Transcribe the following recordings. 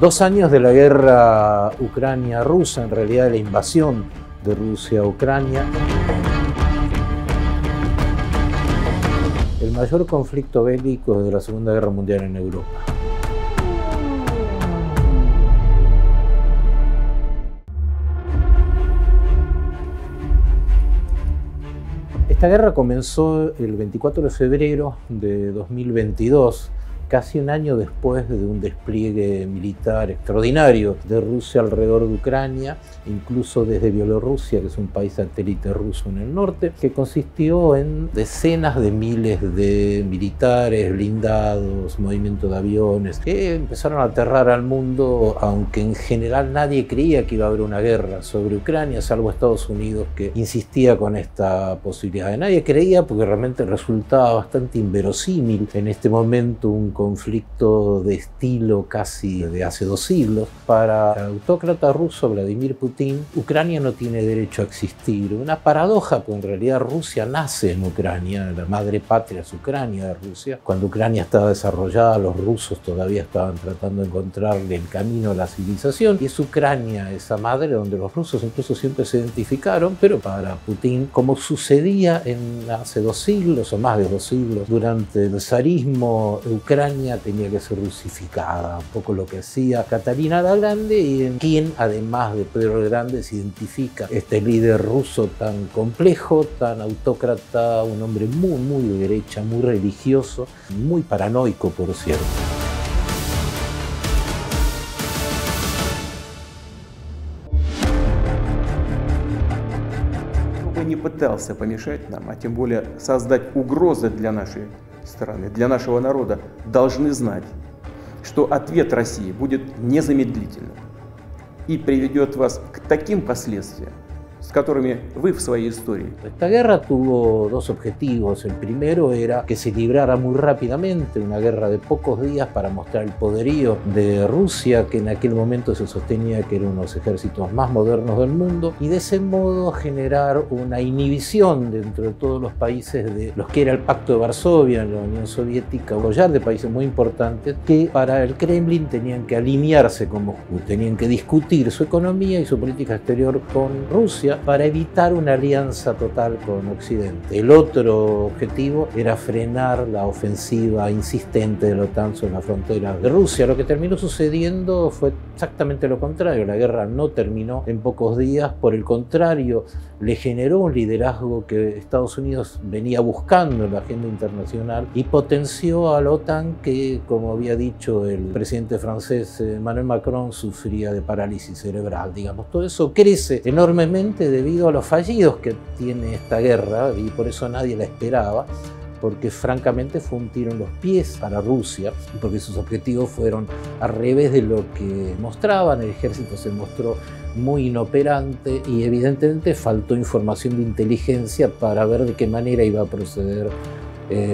2 años de la guerra Ucrania-Rusia, en realidad de la invasión de Rusia a Ucrania. El mayor conflicto bélico desde la Segunda Guerra Mundial en Europa. Esta guerra comenzó el 24 de febrero de 2022, casi un año después de un despliegue militar extraordinario de Rusia alrededor de Ucrania, incluso desde Bielorrusia, que es un país satélite ruso en el norte, que consistió en decenas de miles de militares, blindados, movimiento de aviones, que empezaron a aterrar al mundo, aunque en general nadie creía que iba a haber una guerra sobre Ucrania, salvo Estados Unidos, que insistía con esta posibilidad. Nadie creía porque realmente resultaba bastante inverosímil en este momento un conflicto de estilo casi de hace 2 siglos. Para el autócrata ruso Vladimir Putin, Ucrania no tiene derecho a existir. Una paradoja, porque en realidad Rusia nace en Ucrania, la madre patria es Ucrania de Rusia. Cuando Ucrania estaba desarrollada, los rusos todavía estaban tratando de encontrarle el camino a la civilización, y es Ucrania esa madre donde los rusos incluso siempre se identificaron, pero para Putin, como sucedía hace 2 siglos o más de 2 siglos, durante el zarismo, Ucrania tenía que ser rusificada, un poco lo que hacía Catalina la Grande, y en quien, además de Pedro el Grande, se identifica este líder ruso tan complejo, tan autócrata, un hombre muy de derecha, muy religioso, muy paranoico, por cierto. Не пытался помешать нам, а тем более создать угрозы для нашей страны, для нашего народа, должны знать, что ответ России будет незамедлительным и приведет вас к таким последствиям, с которыми вы в своей истории. Esta guerra tuvo 2 objetivos. El primero era que se librara muy rápidamente, una guerra de pocos días, para mostrar el poderío de Rusia, que en aquel momento se sostenía que era uno de los ejércitos más modernos del mundo, y de ese modo generar una inhibición dentro de todos los países de los que era el Pacto de Varsovia, en la Unión Soviética, un collar de países muy importantes que para el Kremlin tenían que alinearse con Moscú, tenían que discutir su economía y su política exterior con Rusia, para evitar una alianza total con Occidente. El otro objetivo era frenar la ofensiva insistente de la OTAN sobre la frontera de Rusia. Lo que terminó sucediendo fue exactamente lo contrario. La guerra no terminó en pocos días, por el contrario, le generó un liderazgo que Estados Unidos venía buscando en la agenda internacional y potenció a la OTAN, que, como había dicho el presidente francés Emmanuel Macron, sufría de parálisis cerebral. Digamos, todo eso crece enormemente debido a los fallidos que tiene esta guerra, y por eso nadie la esperaba, porque francamente fue un tiro en los pies para Rusia, porque sus objetivos fueron al revés de lo que mostraban. El ejército se mostró muy inoperante y evidentemente faltó información de inteligencia para ver de qué manera iba a proceder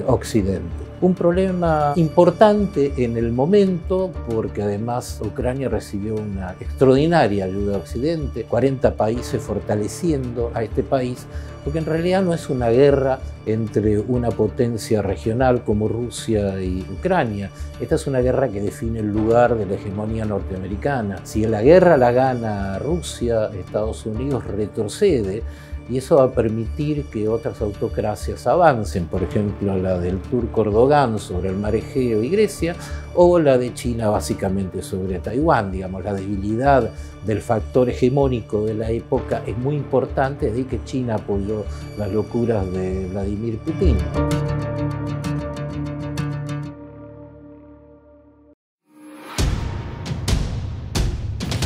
Occidente. Un problema importante en el momento, porque además Ucrania recibió una extraordinaria ayuda de Occidente, 40 países fortaleciendo a este país, porque en realidad no es una guerra entre una potencia regional como Rusia y Ucrania. Esta es una guerra que define el lugar de la hegemonía norteamericana. Si la guerra la gana Rusia, Estados Unidos retrocede, y eso va a permitir que otras autocracias avancen, por ejemplo la del turco Erdogan sobre el mar Egeo y Grecia, o la de China básicamente sobre Taiwán. Digamos, la debilidad del factor hegemónico de la época es muy importante, de ahí que China apoyó las locuras de Vladimir Putin.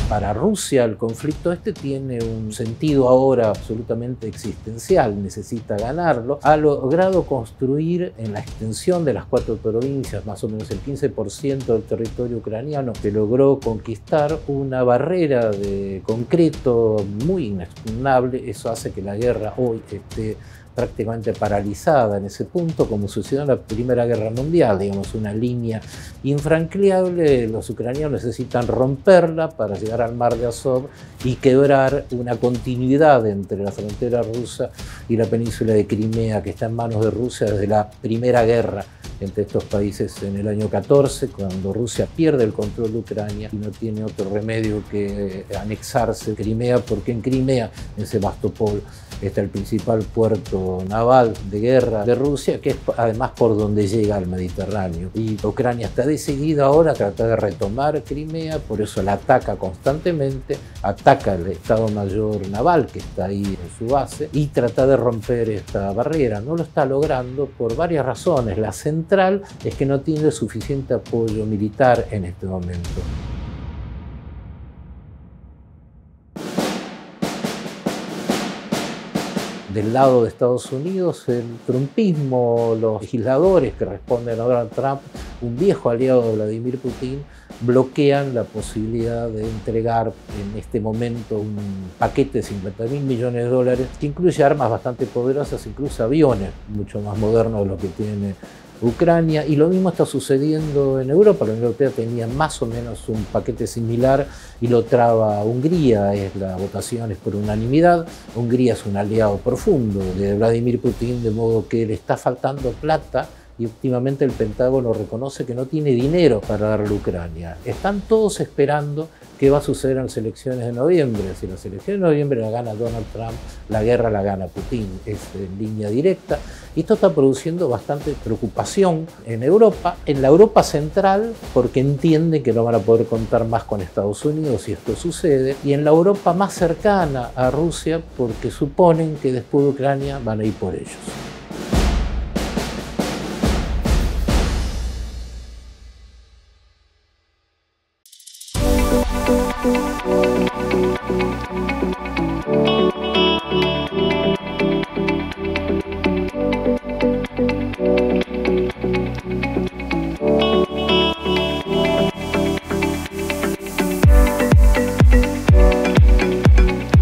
Para Rusia el conflicto este tiene un sentido ahora absolutamente existencial, necesita ganarlo. Ha logrado construir en la extensión de las 4 provincias, más o menos el 15% del territorio ucraniano, que logró conquistar, una barrera de concreto muy inexpugnable. Eso hace que la guerra hoy esté prácticamente paralizada en ese punto, como sucedió en la Primera Guerra Mundial, digamos, una línea infranqueable. Los ucranianos necesitan romperla para llegar al mar de Azov y quebrar una continuidad entre la frontera rusa y la península de Crimea, que está en manos de Rusia desde la Primera Guerra entre estos países en el año 14, cuando Rusia pierde el control de Ucrania y no tiene otro remedio que anexarse Crimea, porque en Crimea, en Sebastopol, está el principal puerto naval de guerra de Rusia, que es además por donde llega al Mediterráneo. Y Ucrania está decidida ahora a tratar de retomar Crimea, por eso la ataca constantemente, ataca el Estado Mayor Naval que está ahí en su base y trata de romper esta barrera. No lo está logrando por varias razones. La central es que no tiene suficiente apoyo militar en este momento. Del lado de Estados Unidos, el trumpismo, los legisladores que responden a Donald Trump, un viejo aliado de Vladimir Putin, bloquean la posibilidad de entregar en este momento un paquete de 50.000 millones de dólares que incluye armas bastante poderosas, incluso aviones mucho más modernos de lo que tiene Ucrania, y lo mismo está sucediendo en Europa. La Unión Europea tenía más o menos un paquete similar y lo traba Hungría. La votación es por unanimidad. Hungría es un aliado profundo de Vladimir Putin, de modo que le está faltando plata y últimamente el Pentágono reconoce que no tiene dinero para darle a Ucrania. Están todos esperando qué va a suceder en las elecciones de noviembre. Si las elecciones de noviembre la gana Donald Trump, la guerra la gana Putin. Es en línea directa. Y esto está produciendo bastante preocupación en Europa, en la Europa central, porque entienden que no van a poder contar más con Estados Unidos si esto sucede, y en la Europa más cercana a Rusia, porque suponen que después de Ucrania van a ir por ellos.